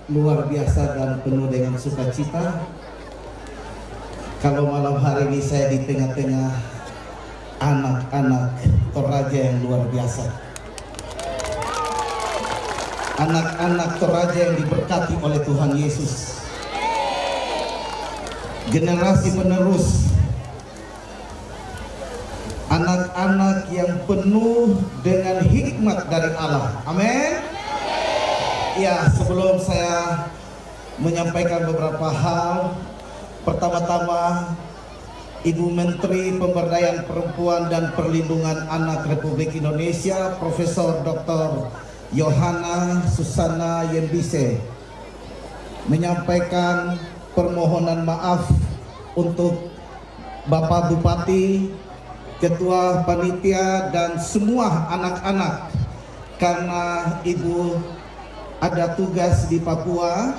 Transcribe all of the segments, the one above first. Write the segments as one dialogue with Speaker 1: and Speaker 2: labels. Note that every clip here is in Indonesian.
Speaker 1: luar biasa dan penuh dengan sukacita kalau malam hari ini saya di tengah-tengah anak-anak Toraja yang luar biasa. Anak-anak Toraja yang diberkati oleh Tuhan Yesus. Generasi penerus. Anak-anak yang penuh dengan hikmat dari Allah. Amin. Ya, sebelum saya menyampaikan beberapa hal, pertama-tama Ibu Menteri Pemberdayaan Perempuan dan Perlindungan Anak Republik Indonesia, Profesor Dr. Yohana Susana Yembise, menyampaikan permohonan maaf untuk Bapak Bupati, Ketua Panitia, dan semua anak-anak karena Ibu ada tugas di Papua.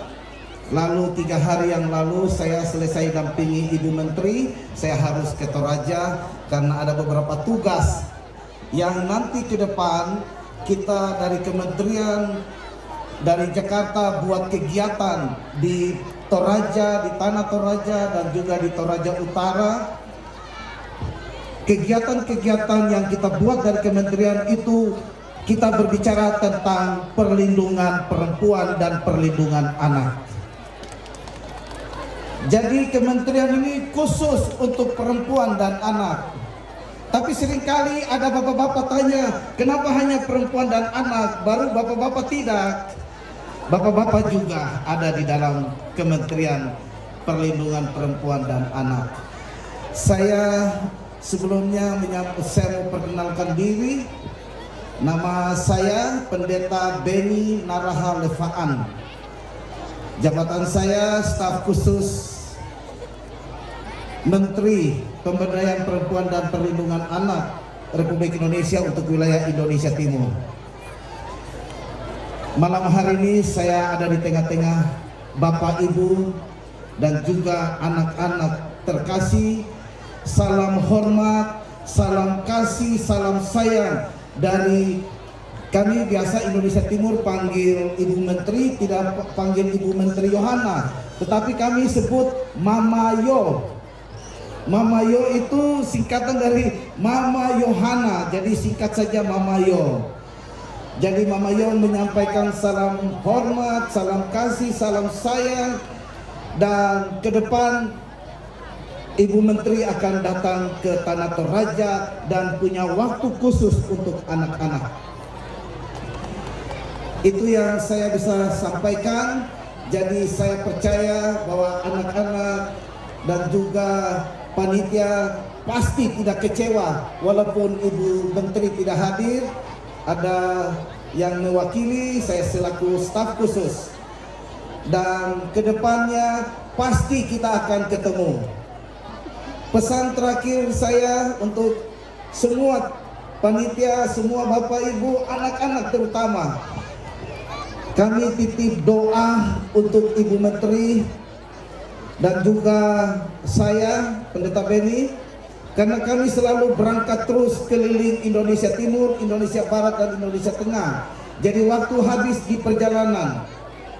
Speaker 1: Lalu 3 hari yang lalu saya selesai dampingi Ibu Menteri, saya harus ke Toraja karena ada beberapa tugas yang nanti ke depan kita dari kementerian dari Jakarta buat kegiatan di Toraja, di Tanah Toraja, dan juga di Toraja Utara. Kegiatan-kegiatan yang kita buat dari kementerian itu, kita berbicara tentang perlindungan perempuan dan perlindungan anak. Jadi kementerian ini khusus untuk perempuan dan anak. Tapi seringkali ada bapak-bapak tanya, kenapa hanya perempuan dan anak, baru bapak-bapak tidak? Bapak-bapak juga ada di dalam Kementerian Perlindungan Perempuan dan Anak. Saya sebelumnya saya mau perkenalkan diri. Nama saya Pendeta Beni Naraha Lefaan. Jabatan saya staf khusus Menteri Pemberdayaan Perempuan dan Perlindungan Anak Republik Indonesia untuk wilayah Indonesia Timur. Malam hari ini saya ada di tengah-tengah Bapak Ibu dan juga anak-anak terkasih. Salam hormat, salam kasih, salam sayang dari kami. Biasa Indonesia Timur panggil Ibu Menteri, tidak panggil Ibu Menteri Yohana, tetapi kami sebut Mama Yo. Mama Yo itu singkatan dari Mama Yohana, jadi singkat saja Mama Yo. Jadi Mama Yo menyampaikan salam hormat, salam kasih, salam sayang, dan ke depan Ibu Menteri akan datang ke Tanah Toraja dan punya waktu khusus untuk anak-anak. Itu yang saya bisa sampaikan. Jadi saya percaya bahwa anak-anak dan juga panitia pasti tidak kecewa walaupun Ibu Menteri tidak hadir. Ada yang mewakili, saya selaku staf khusus, dan kedepannya pasti kita akan ketemu. Pesan terakhir saya untuk semua panitia, semua Bapak Ibu, anak-anak terutama, kami titip doa untuk Ibu Menteri dan juga saya, Pendeta Beni, karena kami selalu berangkat terus keliling Indonesia Timur, Indonesia Barat, dan Indonesia Tengah. Jadi waktu habis di perjalanan,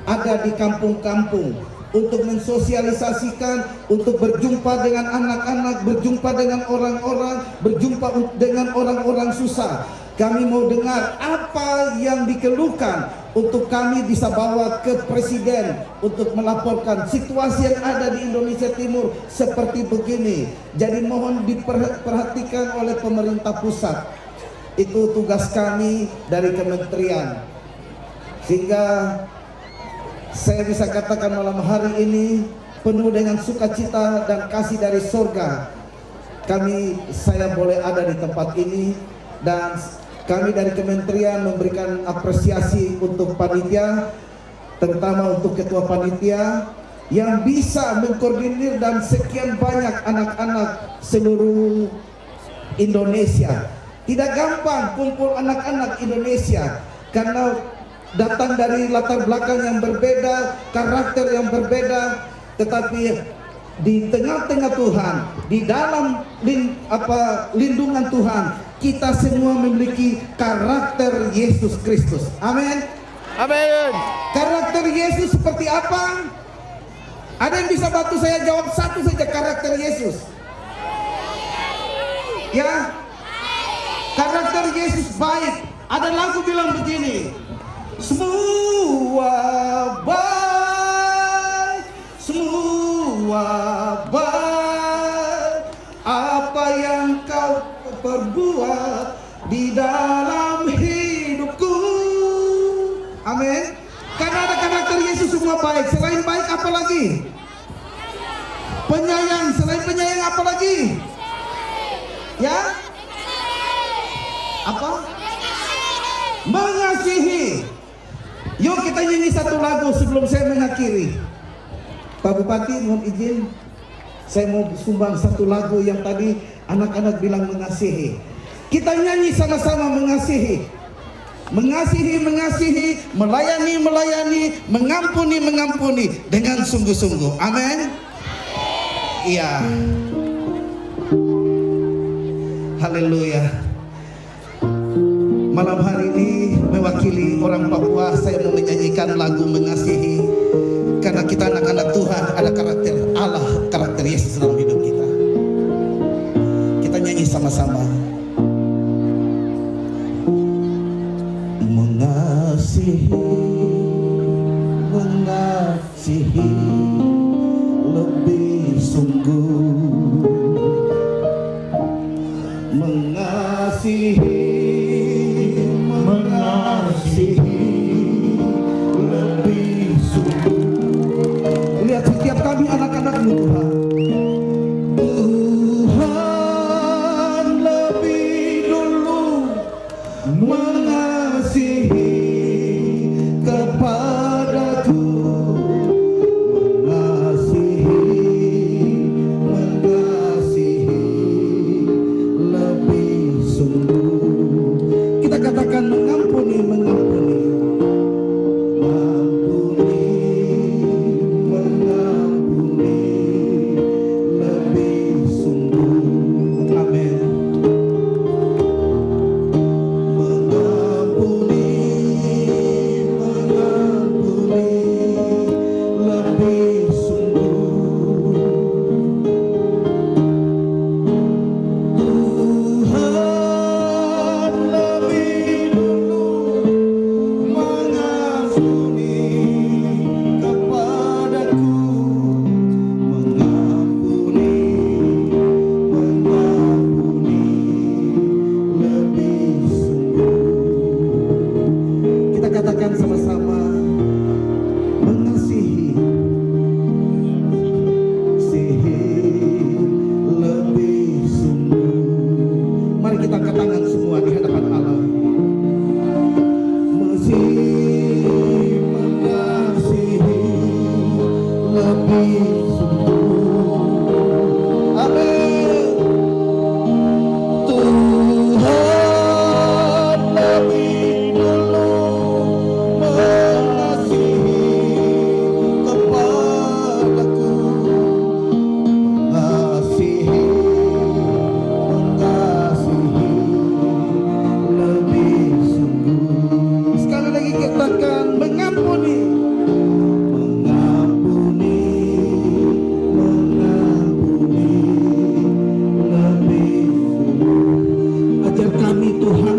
Speaker 1: ada di kampung-kampung untuk mensosialisasikan, untuk berjumpa dengan anak-anak, berjumpa dengan orang-orang, berjumpa dengan orang-orang susah. Kami mau dengar apa yang dikeluhkan untuk kami bisa bawa ke Presiden untuk melaporkan situasi yang ada di Indonesia Timur seperti begini. Jadi mohon diperhatikan oleh pemerintah pusat. Itu tugas kami dari kementerian. Sehingga saya bisa katakan malam hari ini penuh dengan sukacita dan kasih dari surga. Saya boleh ada di tempat ini, dan kami dari kementerian memberikan apresiasi untuk panitia, terutama untuk ketua panitia yang bisa mengkoordinir dan sekian banyak anak-anak seluruh Indonesia. Tidak gampang kumpul anak-anak Indonesia karena datang dari latar belakang yang berbeda, karakter yang berbeda, tetapi di tengah-tengah Tuhan, di dalam lindungan Tuhan, kita semua memiliki karakter Yesus Kristus. Amin.
Speaker 2: Amin.
Speaker 1: Karakter Yesus seperti apa? Ada yang bisa bantu saya jawab satu saja karakter Yesus? Ya, karakter Yesus baik. Ada lagu bilang begini, semua baik, semua baik, apa yang kau perbuat di dalam hidupku. Amin. Karena ada karakter Yesus semua baik. Selain baik apa lagi? Penyayang. Selain penyayang apa lagi? Ya? Apa? Mengasihi. Yuk kita nyanyi satu lagu sebelum saya mengakhiri. Pak Bupati mohon izin, saya mau sumbang satu lagu yang tadi anak-anak bilang mengasihi. Kita nyanyi sama-sama mengasihi. Mengasihi, mengasihi, melayani, melayani, mengampuni, mengampuni dengan sungguh-sungguh. Amin. Iya. Haleluya. Malam hari ini mewakili orang Papua, saya mau menyanyikan lagu mengasihi. Karena kita anak-anak Tuhan, ada karakter Allah, karakter Yesus dalam hidup kita. Kita nyanyi sama-sama. Mengasihi, mengasihi lebih sungguh, mengasihi, mengasihi lebih sungguh. Lihat setiap kami anak-anak-Mu Tuhan. Tuhan lebih dulu mengasihi kepadaku, mengasihi, mengasihi lebih sungguh. Kita katakan mengampuni, mengampuni, mengampuni, mengampuni lebih sungguh. Amin. Mengampuni, mengampuni lebih sungguh. Tuhan lebih dulu mengampuni kepadaku, mengampuni, mengampuni lebih sungguh. Kita katakan sama-sama mengasihi, mengasihi lebih sungguh. Mari kita angkat tangan semua di hadapan Allah. Mengasihi, mengasihi lebih sungguh. Amin. Tuhan lebih dulu mengasihi kepadaku, mengasihi, mengasihi lebih sungguh. Sekali lagi katakan mengampuni, mengampuni, mengampuni lebih sungguh. Ajar kami Tuhan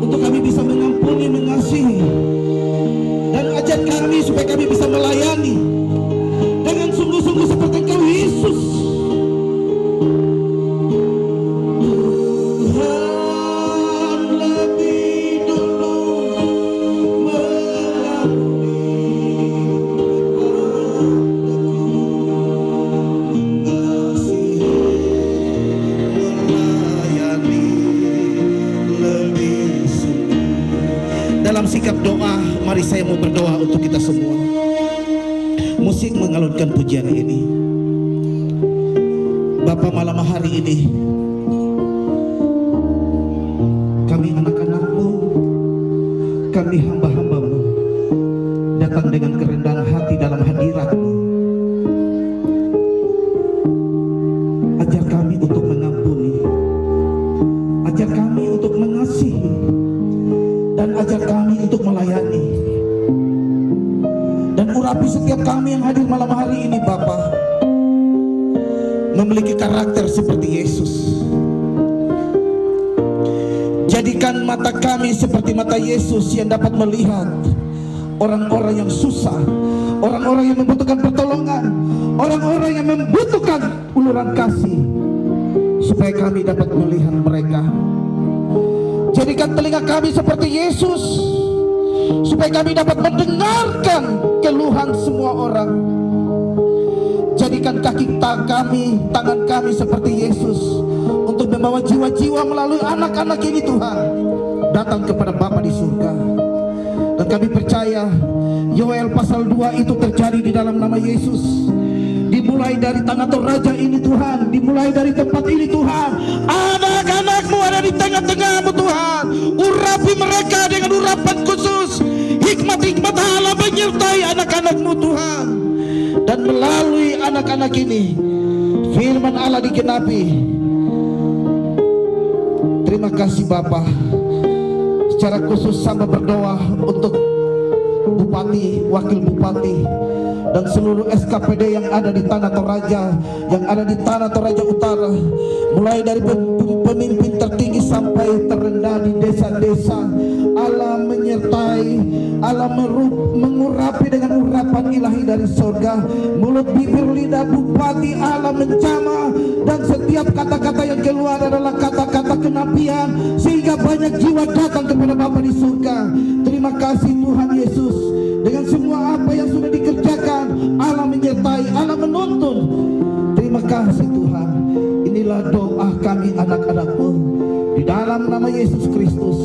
Speaker 1: untuk kami bisa mengampuni, mengasihi, dan ajar kami supaya kami bisa melayani dengan sungguh-sungguh seperti Engkau Yesus. Tuhan lebih dulu mengampuni kepadaku, mengasihi, melayani lebih sungguh. Dalam sikap doa, mari saya mau berdoa untuk kita semua. Musik mengalunkan pujian ini. Bapa, malam hari ini kami anak-anak-Mu, kami hamba-hamba-Mu datang dengan kerendahan hati dalam hadirat-Mu. Ajar kami untuk mengampuni, ajar kami untuk mengasihi, dan ajar kami untuk melayani. setiap kami yang hadir malam hari ini Bapa memiliki karakter seperti Yesus. Jadikan mata kami seperti mata Yesus yang dapat melihat orang-orang yang susah, orang-orang yang membutuhkan pertolongan, orang-orang yang membutuhkan uluran kasih, supaya kami dapat melihat mereka. Jadikan telinga kami seperti Yesus, supaya kami dapat mendengarkan keluhan semua orang. Jadikan kaki kami, tangan kami seperti Yesus, untuk membawa jiwa-jiwa melalui anak-anak ini Tuhan datang kepada Bapa di surga. Dan kami percaya Yoel pasal 2 itu terjadi di dalam nama Yesus. Dimulai dari tanah Toraja ini Tuhan, dimulai dari tempat ini Tuhan. Anak-anak-Mu ada di tengah-tengah-Mu Tuhan. Urapi mereka dengan urapan khusus. Hikmat-hikmat Allah menyertai anak-anak-Mu Tuhan. Dan melalui anak-anak ini firman Allah digenapi. Terima kasih Bapa. Secara khusus sama berdoa untuk Bupati, Wakil Bupati, dan seluruh SKPD yang ada di Tanah Toraja, yang ada di Tanah Toraja Utara, mulai dari pemimpin tertinggi sampai terendah di desa-desa. Allah menyertai, Allah mengurapi dengan urapan ilahi dari surga. Mulut bibir lidah Bupati Allah menjamah, dan setiap kata-kata yang keluar adalah kata-kata kenabian, sehingga banyak jiwa datang kepada Bapa di surga. Terima kasih Tuhan Yesus. Dengan semua apa yang sudah dikerjakan, Allah menyertai, Allah menuntun. Terima kasih Tuhan. Inilah doa kami anak-anak-Mu. Di dalam nama Yesus Kristus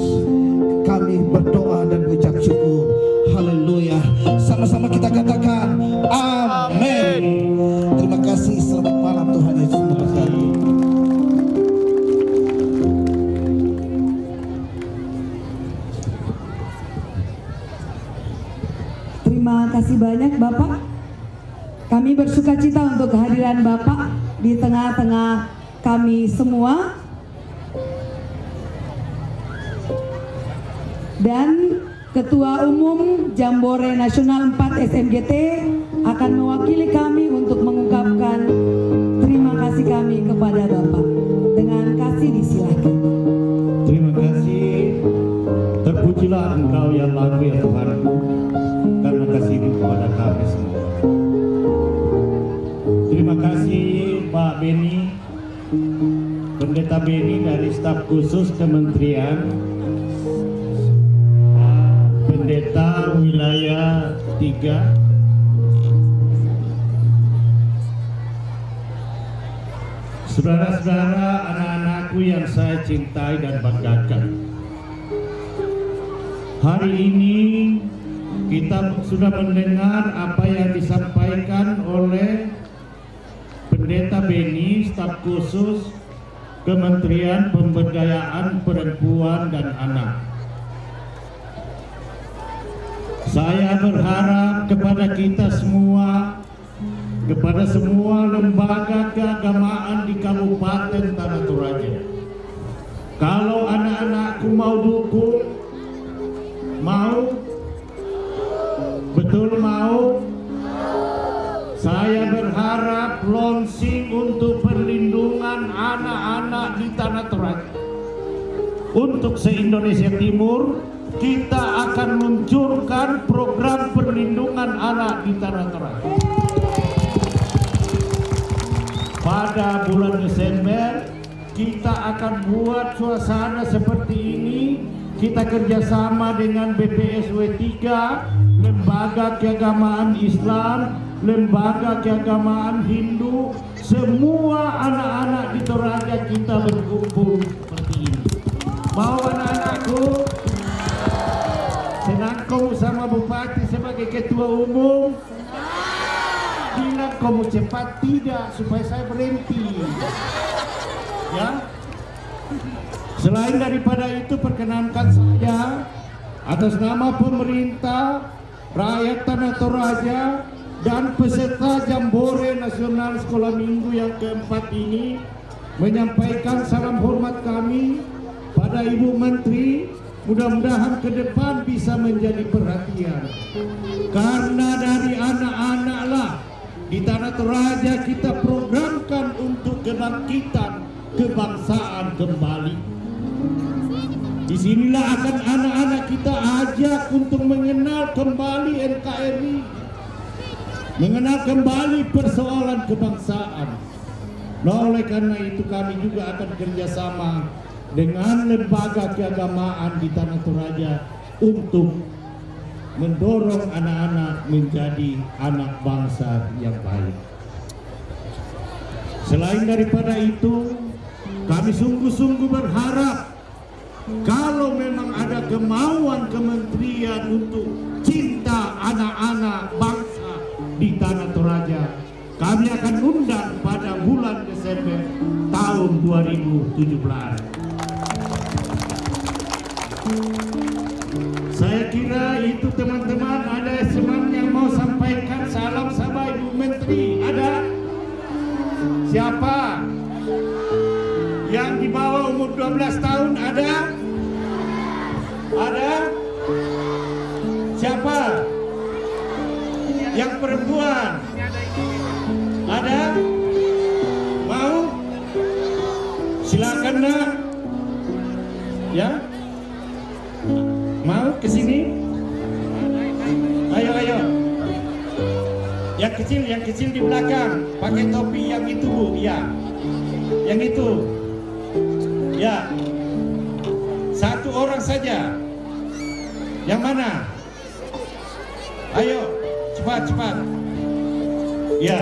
Speaker 1: kami berdoa dan ucap syukur. Haleluya. Sama-sama kita katakan amin. Terima kasih. Selamat malam. Tuhan Yesus memberkati.
Speaker 2: Terima kasih banyak Bapak. Kami bersuka cita untuk kehadiran Bapak di tengah-tengah kami semua. Dan Ketua Umum Jambore Nasional 4 SMGT akan mewakili kami untuk mengungkapkan terima kasih kami kepada Bapak. Dengan kasih disilakan.
Speaker 3: Terima kasih. Terpujilah Engkau ya lagu ya Tuhanku, karena kasih-Mu kepada kami semua. Terima kasih Pak Beni, Pendeta Beni dari staf khusus Kementerian, Pendeta Wilayah 3, saudara-saudara, anak-anakku yang saya cintai dan banggakan. Hari ini kita sudah mendengar apa yang disampaikan oleh Pendeta Beni, staf khusus Kementerian Pemberdayaan Perempuan dan Anak. Saya berharap kepada kita semua, kepada semua lembaga keagamaan di Kabupaten Tanah Toraja, kalau anak-anakku mau dukung, betul mau, saya berharap launching untuk perlindungan anak-anak di Tanah Toraja. Untuk se-Indonesia Timur, kita akan meluncurkan program perlindungan anak di Tanah Toraja. Pada bulan Desember, kita akan buat suasana seperti ini. Kita kerjasama dengan BPSW 3, Lembaga Keagamaan Islam, Lembaga Keagamaan Hindu, semua anak-anak di Toraja kita berkumpul seperti ini. Mau anak-anakku? Senang kamu sama Bupati sebagai Ketua Umum? Bilang kamu cepat tidak, supaya saya berhenti. Ya. Selain daripada itu, perkenankan saya atas nama pemerintah, rakyat Tanah Toraja, dan peserta Jambore Nasional Sekolah Minggu yang keempat ini menyampaikan salam hormat kami pada Ibu Menteri. Mudah-mudahan ke depan bisa menjadi perhatian, karena dari anak-anaklah di Tanah Toraja kita programkan untuk kebangkitan kebangsaan kembali. Disinilah akan anak-anak kita ajak untuk mengenal kembali NKRI, mengenal kembali persoalan kebangsaan. Nah, oleh karena itu kami juga akan kerjasama dengan lembaga keagamaan di Tanah Toraja untuk mendorong anak-anak menjadi anak bangsa yang baik. Selain daripada itu, kami sungguh-sungguh berharap kalau memang ada kemauan kementerian untuk cinta anak-anak bangsa di Tanah Toraja, kami akan undang pada bulan Desember tahun 2017. Saya kira itu teman-teman, ada seman yang mau sampaikan salam sama Ibu Menteri. Ada? Siapa? Yang di bawah umur 12 tahun ada? Ada? Siapa? Yang perempuan? Ada? Mau? Silakan nak. Ya? Mau ke sini? Ayo, ayo. Yang kecil di belakang, pakai topi yang itu, Bu. Ya. Yang itu. Ya. Satu orang saja. Yang mana? Ayo, cepat. Ya.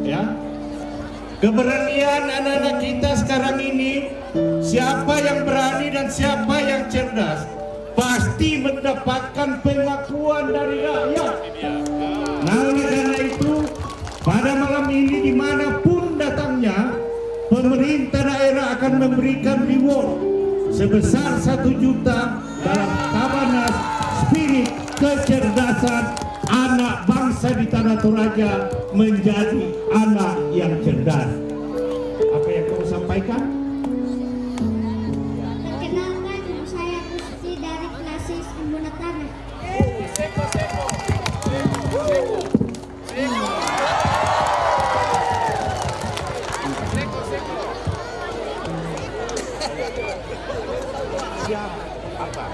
Speaker 3: Ya. Keberanian anak-anak kita sekarang ini, siapa yang berani dan siapa yang cerdas pasti mendapatkan pengakuan dari rakyat. Nah, oleh karena itu, pada malam ini dimanapun datangnya, pemerintah daerah akan memberikan reward sebesar 1 juta dalam Tabanas Spirit Kecerdasan Anak Bangsa di Tanah Toraja menjadi anak yang cerdas. Apa yang kamu sampaikan?
Speaker 4: Perkenalkan, saya Gusti dari Klasis Embunatana.
Speaker 5: Apa?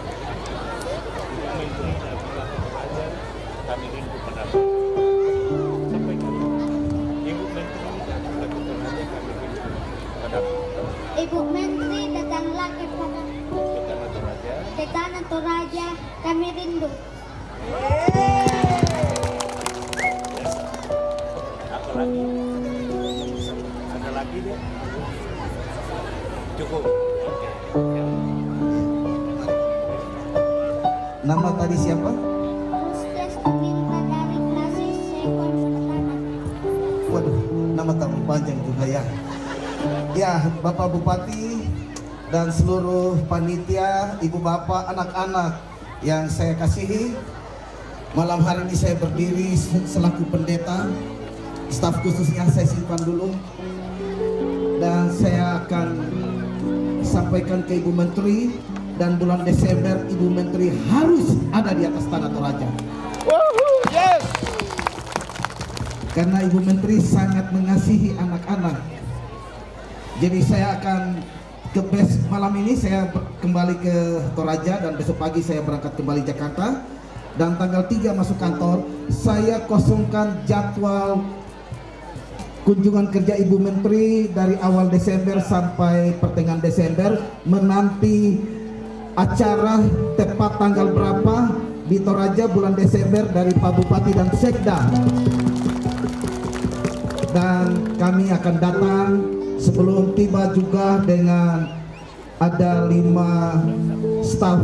Speaker 5: Kami rindu pendapat. Sampaikan. Ibu Menteri lakukan aja kami rindu pendapat.
Speaker 4: Ibu Menteri datanglah ke Tanah Toraja, kami rindu.
Speaker 5: Apa lagi? Ada lagi dia? Cukup. Oke. Ya.
Speaker 1: Nama tadi siapa?
Speaker 4: Hustes Tuminta dari Klasis Sekon Embunatana.
Speaker 1: Waduh, nama tamu panjang juga ya. Ya, Bapak Bupati dan seluruh panitia, ibu bapak, anak-anak yang saya kasihi, malam hari ini saya berdiri selaku pendeta. Staf khususnya saya simpan dulu, dan saya akan sampaikan ke Ibu Menteri, dan bulan Desember Ibu Menteri harus ada di atas Tanah Toraja.
Speaker 5: Yes.
Speaker 1: Karena Ibu Menteri sangat mengasihi anak-anak. Jadi saya akan malam ini saya kembali ke Toraja, dan besok pagi saya berangkat kembali Jakarta, dan tanggal 3 masuk kantor. Saya kosongkan jadwal kunjungan kerja Ibu Menteri dari awal Desember sampai pertengahan Desember, menanti acara tepat tanggal berapa di Toraja bulan Desember dari Pak Bupati dan Sekda. Dan kami akan datang sebelum tiba juga dengan ada 5 staf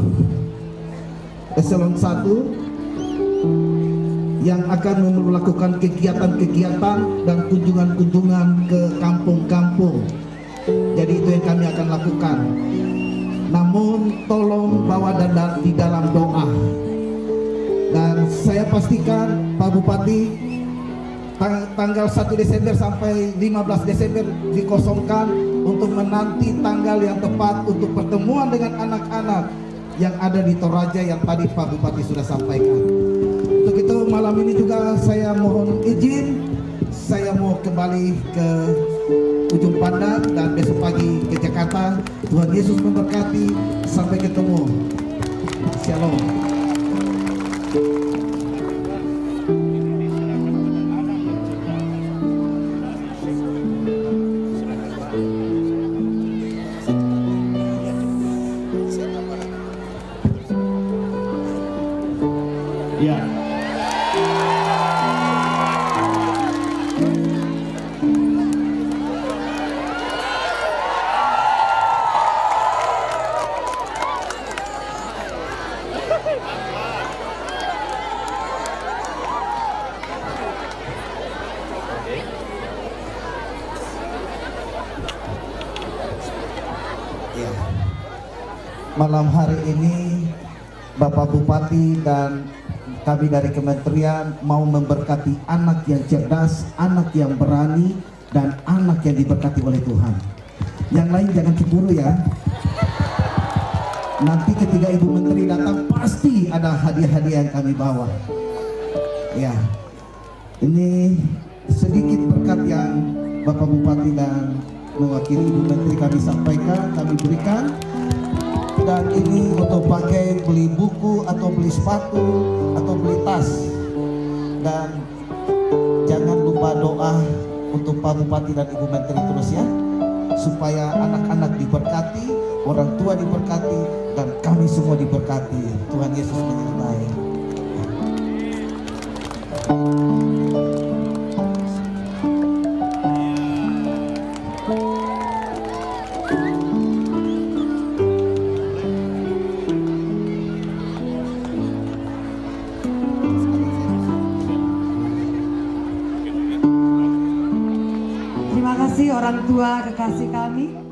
Speaker 1: eselon 1 yang akan melakukan kegiatan-kegiatan dan kunjungan-kunjungan ke kampung-kampung. Jadi itu yang kami akan lakukan. Namun tolong bawa di dalam doa. Dan saya pastikan Pak Bupati, tanggal 1 Desember sampai 15 Desember dikosongkan untuk menanti tanggal yang tepat untuk pertemuan dengan anak-anak yang ada di Toraja yang tadi Pak Bupati sudah sampaikan. malam ini juga saya mohon izin, saya mau kembali ke Ujung Pandang dan besok pagi ke Jakarta. Tuhan Yesus memberkati. Sampai ketemu. Shalom.
Speaker 3: Ya.
Speaker 1: Ya. Malam hari ini Bapak Bupati dan kami dari kementerian mau memberkati anak yang cerdas, anak yang berani, dan anak yang diberkati oleh Tuhan. Yang lain jangan cemburu ya. Nanti ketika Ibu Menteri datang pasti ada hadiah-hadiah yang kami bawa. Ya, ini sedikit berkat yang Bapak Bupati dan mewakili Ibu Menteri kami sampaikan, kami berikan. Dan ini untuk pakai beli buku atau beli sepatu atau beli tas. Dan jangan lupa doa untuk Pak Bupati dan Ibu Menteri terus ya, supaya anak-anak diberkati, orang tua diberkati, dan kami semua diberkati. Tuhan Yesus menyertai.
Speaker 2: Terima kasih orang tua kekasih kami.